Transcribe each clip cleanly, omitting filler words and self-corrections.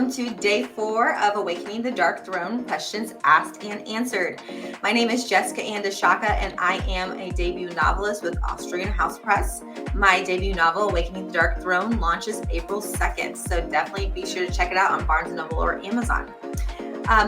welcome to day 4 of Awakening the Dark Throne, Questions Asked and Answered. My name is Jessica Andashaka, and I am a debut novelist with Asturian House Press. My debut novel, Awakening the Dark Throne, launches April 2nd, so definitely be sure to check it out on Barnes & Noble or Amazon.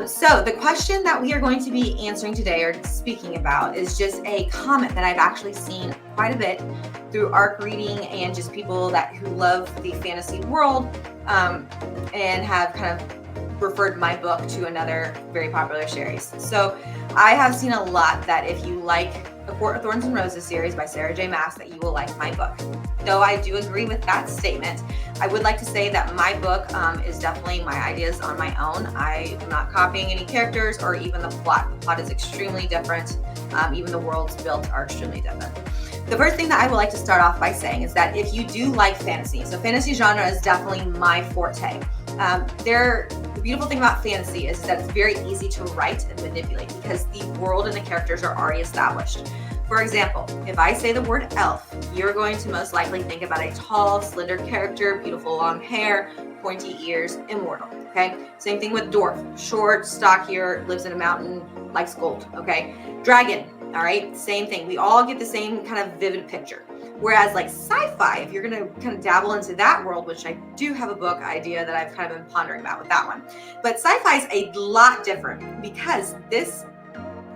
So the question that we are going to be answering today or speaking about is just a comment that I've actually seen quite a bit through ARC reading and just people who love the fantasy world and have kind of referred my book to another very popular series. So I have seen a lot that if you like The Court of Thorns and Roses series by Sarah J. Maas, that you will like my book. Though I do agree with that statement, I would like to say that my book is definitely my ideas on my own. I am not copying any characters or even the plot. The plot is extremely different. Even the worlds built are extremely different. The first thing that I would like to start off by saying is that if you do like fantasy, so fantasy genre is definitely my forte. The beautiful thing about fantasy is that it's very easy to write and manipulate because the world and the characters are already established. For example, if I say the word elf, you're going to most likely think about a tall, slender character, beautiful long hair, pointy ears, immortal, okay? Same thing with dwarf, short, stockier, lives in a mountain, likes gold, okay? Dragon, all right, same thing. We all get the same kind of vivid picture. Whereas like sci-fi, if you're going to kind of dabble into that world, which I do have a book idea that I've kind of been pondering about with that one. But sci-fi is a lot different because this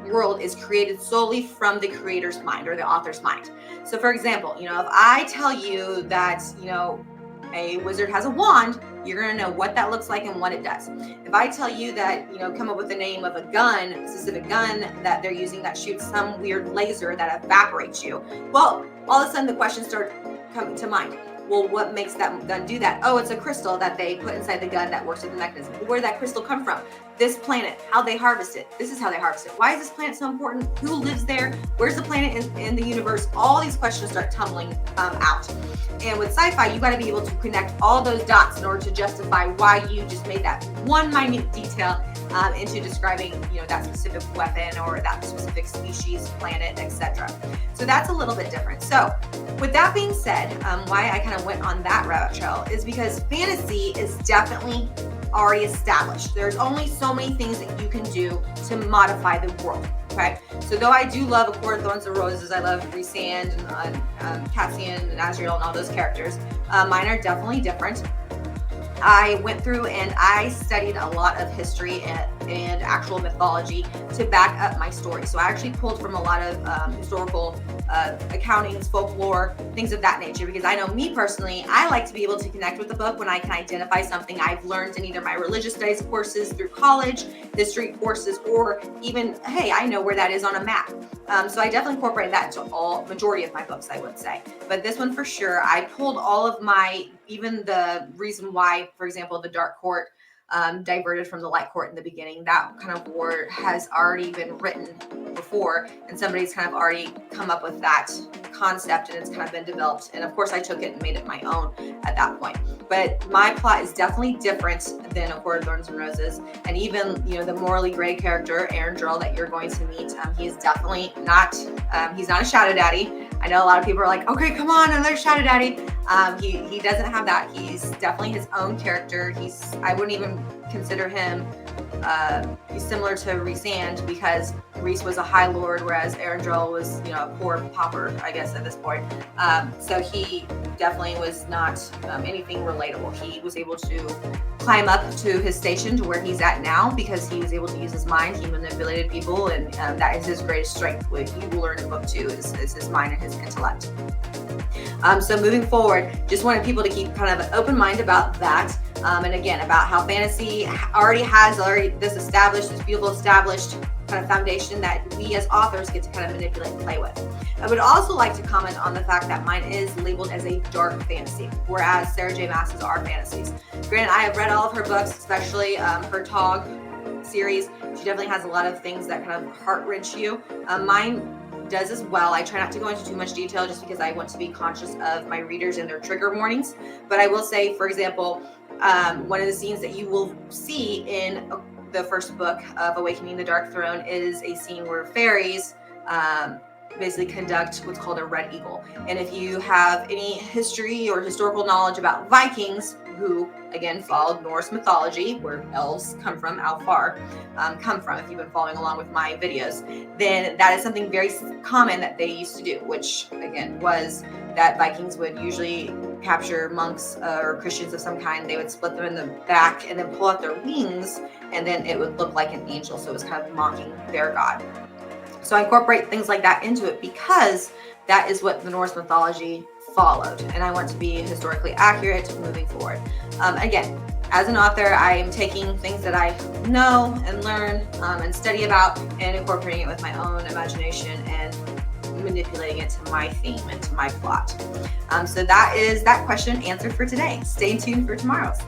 world is created solely from the creator's mind or the author's mind. So for example, if I tell you that, a wizard has a wand, you're going to know what that looks like and what it does. If I tell you that, come up with the name of a gun, a specific gun that they're using that shoots some weird laser that evaporates you, well, all of a sudden the questions start coming to mind. Well, what makes that gun do that? Oh, it's a crystal that they put inside the gun that works with the mechanism. Where did that crystal come from? This planet, how they harvest it. This is how they harvest it. Why is this planet so important? Who lives there? Where's the planet in the universe? All these questions start tumbling out. And with sci-fi, you got to be able to connect all those dots in order to justify why you just made that one minute detail into describing, that specific weapon or that specific species, planet, etc. So that's a little bit different. So with that being said, why I kind of went on that rabbit trail is because fantasy is definitely already established. There's only so many things that you can do to modify the world. Okay, so though I do love A Court of Thorns and Roses, I love Rhysand and Cassian and Azrael and all those characters. Mine are definitely different. I went through and I studied a lot of history and actual mythology to back up my story. So I actually pulled from a lot of historical accountings, folklore, things of that nature, because I know me personally, I like to be able to connect with the book when I can identify something I've learned in either my religious studies courses through college, history courses, or even, hey, I know where that is on a map. So I definitely incorporated that into majority of my books, I would say. But this one for sure, I pulled all of even the reason why, for example, the Dark Court diverted from the Light Court in the beginning. That kind of war has already been written before, and somebody's kind of already come up with that concept, and it's kind of been developed. And of course, I took it and made it my own at that point. But my plot is definitely different than A Court of Thorns and Roses. And even, the morally gray character, Arendelle, that you're going to meet, he is definitely not, he's not a shadow daddy. I know a lot of people are like, okay, come on, another shadow daddy. He doesn't have that. He's definitely his own character. I wouldn't even consider him he's similar to Rhysand because Rhys was a high lord, whereas Arendelle was, a poor pauper, I guess, at this point. So he definitely was not anything relatable. He was able to climb up to his station to where he's at now because he was able to use his mind. He manipulated people, and that is his greatest strength. What you will learn in book 2 is his mind and his intellect. So moving forward, just wanted people to keep kind of an open mind about that. And again, about how fantasy already has this beautiful established kind of foundation that we as authors get to kind of manipulate and play with. I would also like to comment on the fact that mine is labeled as a dark fantasy, whereas Sarah J. Maas's are fantasies. Granted, I have read all of her books, especially her Tog series. She definitely has a lot of things that kind of heart-wrench you. Mine does as well. I try not to go into too much detail just because I want to be conscious of my readers and their trigger warnings. But I will say, for example, one of the scenes that you will see in the first book of Awakening the Dark Throne is a scene where fairies basically conduct what's called a red eagle. And if you have any history or historical knowledge about Vikings, who again, followed Norse mythology, where elves come from, Alfar come from, if you've been following along with my videos, then that is something very common that they used to do, which again was that Vikings would usually capture monks or Christians of some kind. They would split them in the back and then pull out their wings, and then it would look like an angel. So it was kind of mocking their god. So I incorporate things like that into it because that is what the Norse mythology followed, and I want to be historically accurate moving forward. Again, as an author, I am taking things that I know and learn and study about and incorporating it with my own imagination and manipulating it to my theme and to my plot. So that is that question answered for today. Stay tuned for tomorrow's.